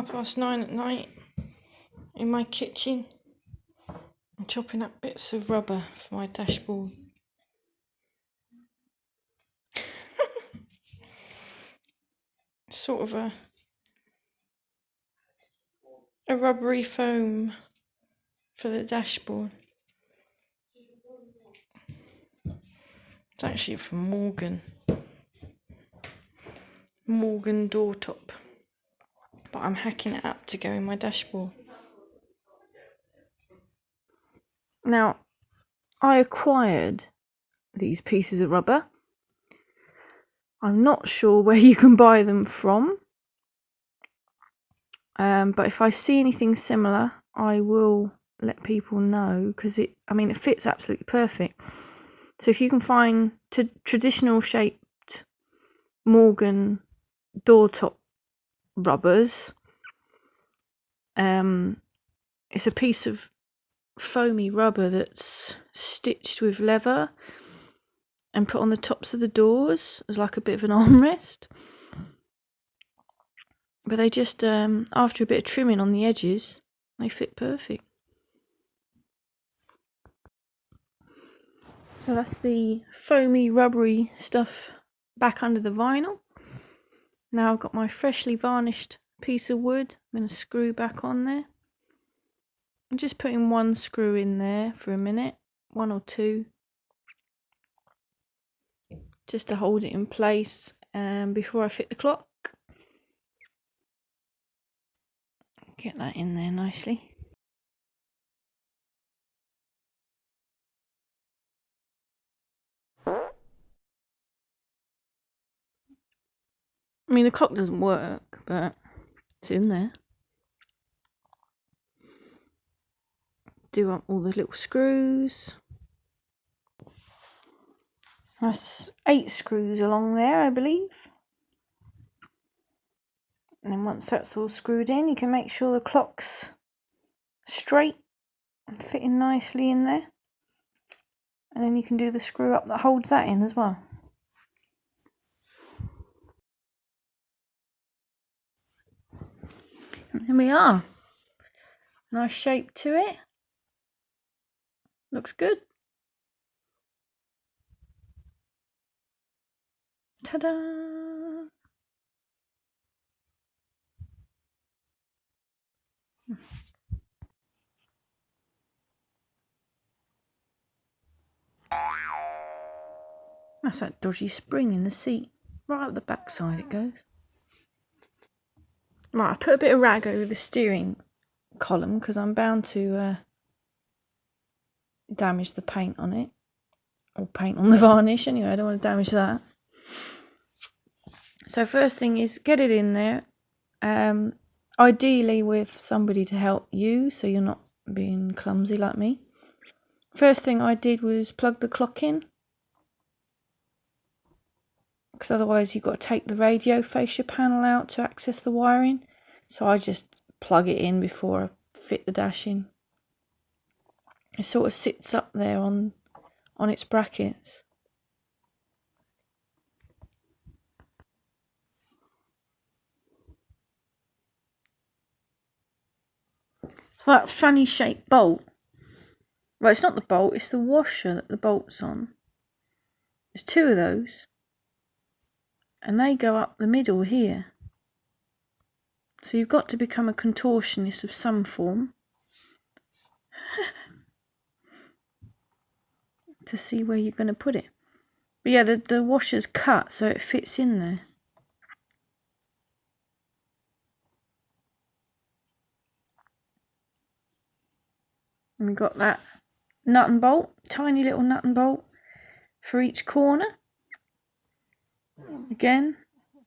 9:30 at night in my kitchen. I'm chopping up bits of rubber for my dashboard. Sort of a rubbery foam for the dashboard. It's actually from Morgan door top, but I'm hacking it up to go in my dashboard. Now, I acquired these pieces of rubber. I'm not sure where you can buy them from, but if I see anything similar, I will let people know, because it fits absolutely perfect. So if you can find traditional shaped Morgan door top rubbers, it's a piece of foamy rubber that's stitched with leather and put on the tops of the doors as like a bit of an armrest. But they just, after a bit of trimming on the edges, they fit perfect. So that's the foamy rubbery stuff back under the vinyl. Now I've got my freshly varnished piece of wood. I'm going to screw back on there. I'm just putting one screw in there for a minute, one or two, just to hold it in place before I fit the clock. Get that in there nicely. I mean, the clock doesn't work, but it's in there. Do up all the little screws. That's 8 screws along there, I believe. And then once that's all screwed in, you can make sure the clock's straight and fitting nicely in there. And then you can do the screw up that holds that in as well. And there we are. Nice shape to it. Looks good. Ta-da! That's that dodgy spring in the seat. Right up the backside it goes. Right, I put a bit of rag over the steering column because I'm bound to damage the paint on it. Or paint on the varnish anyway, I don't want to damage that. So first thing is get it in there. Ideally with somebody to help you so you're not being clumsy like me. First thing I did was plug the clock in, because otherwise you've got to take the radio fascia panel out to access the wiring. So I just plug it in before I fit the dash in. It sort of sits up there on its brackets. So that funny shaped bolt, well, it's not the bolt, it's the washer that the bolt's on. There's 2 of those, and they go up the middle here. So you've got to become a contortionist of some form to see where you're going to put it. But yeah, the washer's cut so it fits in there. And we've got that nut and bolt, tiny little nut and bolt for each corner. Again,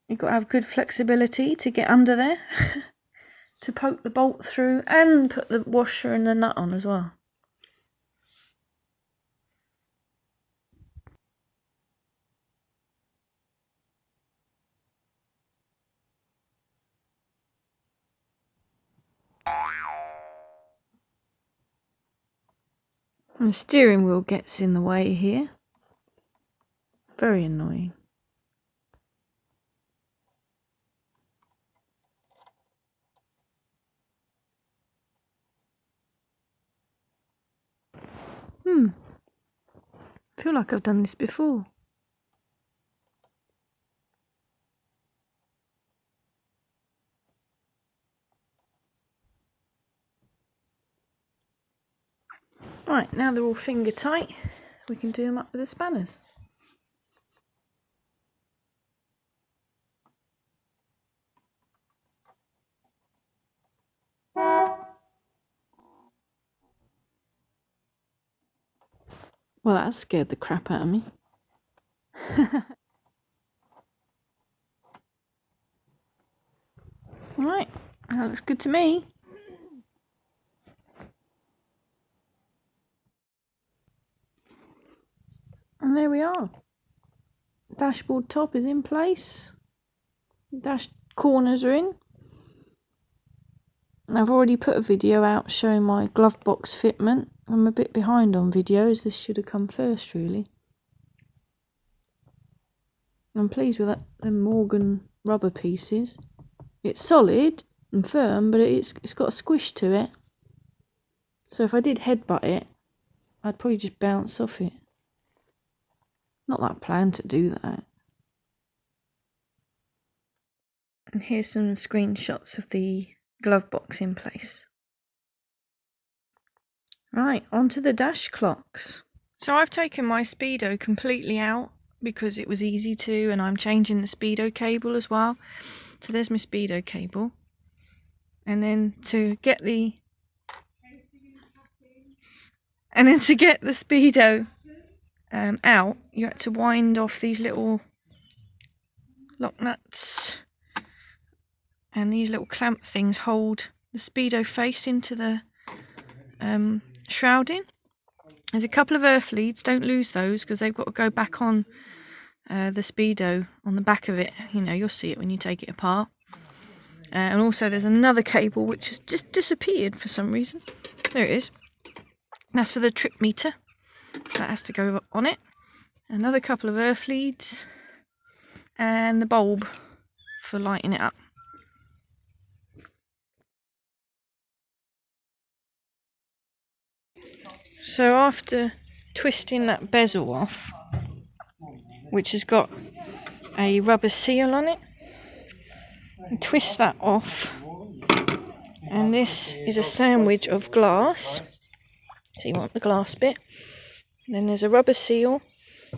you've got to have good flexibility to get under there to poke the bolt through and put the washer and the nut on as well. And the steering wheel gets in the way here. Very annoying. feel like I've done this before. Right, now they're all finger tight, we can do them up with the spanners. Well, that scared the crap out of me. Right, that looks good to me. And there we are. Dashboard top is in place. Dash corners are in. I've already put a video out showing my glove box fitment. I'm a bit behind on videos. This should have come first, really. I'm pleased with that. Them Morgan rubber pieces. It's solid and firm, but it's got a squish to it. So if I did headbutt it, I'd probably just bounce off it. Not that I plan to do that. And here's some screenshots of the glove box in place. Right, onto the dash clocks. So I've taken my speedo completely out because it was easy to, and I'm changing the speedo cable as well. So there's my speedo cable. And then to get the speedo out, you had to wind off these little lock nuts, and these little clamp things hold the speedo face into the shrouding. There's a couple of earth leads, don't lose those because they've got to go back on the speedo on the back of it. You know, you'll see it when you take it apart. And also there's another cable which has just disappeared for some reason. There it is. That's for the trip meter. That has to go on it. Another couple of earth leads and the bulb for lighting it up. So after twisting that bezel off, which has got a rubber seal on it, and twist that off, and this is a sandwich of glass, so you want the glass bit, and then there's a rubber seal,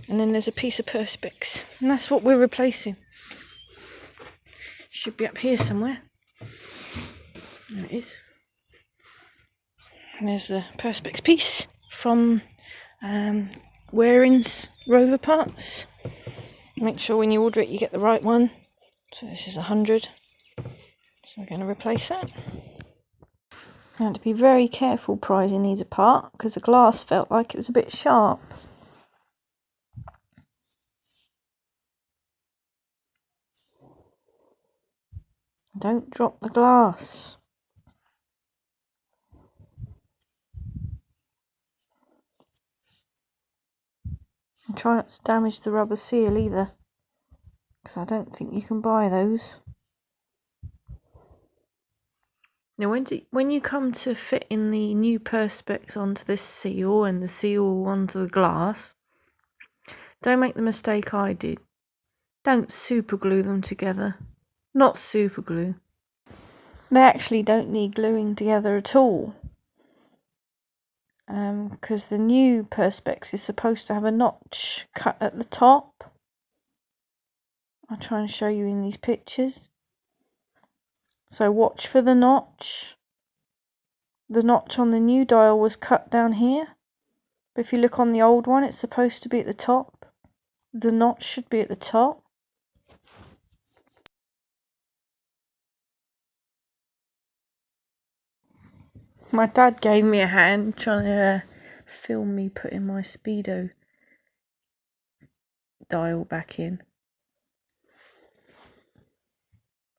and then there's a piece of perspex, and that's what we're replacing. Should be up here somewhere. There it is. And there's the perspex piece from Waring's Rover parts. Make sure when you order it you get the right one. So this is 100. So we're going to replace that. I had to be very careful prizing these apart because the glass felt like it was a bit sharp. Don't drop the glass. And try not to damage the rubber seal either, because I don't think you can buy those. Now when you come to fit in the new perspex onto this seal and the seal onto the glass, don't make the mistake I did. Don't super glue them together. Not super glue. They actually don't need gluing together at all. Because the new perspex is supposed to have a notch cut at the top. I'll try and show you in these pictures. So watch for the notch. The notch on the new dial was cut down here. But if you look on the old one, it's supposed to be at the top. The notch should be at the top. My dad gave me a hand trying to film me putting my speedo dial back in.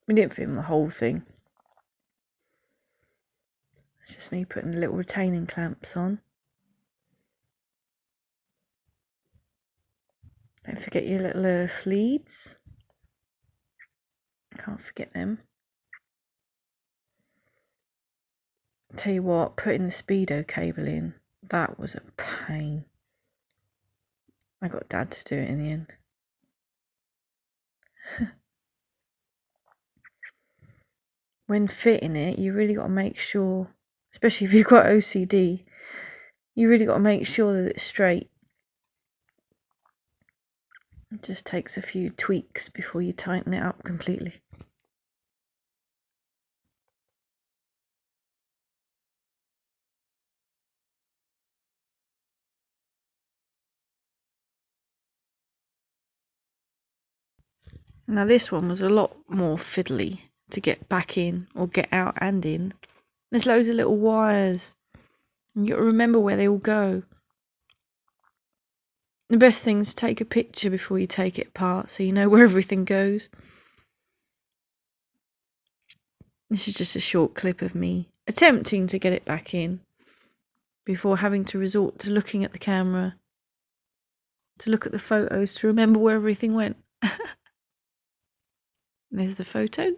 We didn't film the whole thing. It's just me putting the little retaining clamps on. Don't forget your little earth leads. Can't forget them. Tell you what, putting the speedo cable in, that was a pain. I got Dad to do it in the end. When fitting it, you really got to make sure, especially if you've got OCD, you really got to make sure that it's straight. It just takes a few tweaks before you tighten it up completely. Now this one was a lot more fiddly to get back in or get out and in. There's loads of little wires. And you got to remember where they all go. The best thing is to take a picture before you take it apart so you know where everything goes. This is just a short clip of me attempting to get it back in before having to resort to looking at the camera, to look at the photos, to remember where everything went. There's the photo.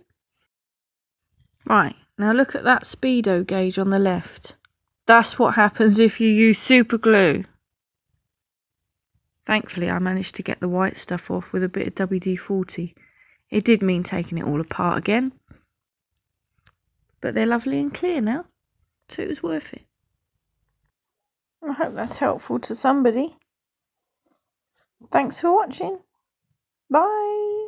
Right, now look at that speedo gauge on the left. That's what happens if you use super glue. Thankfully, I managed to get the white stuff off with a bit of WD-40. It did mean taking it all apart again. But they're lovely and clear now, so it was worth it. I hope that's helpful to somebody. Thanks for watching. Bye.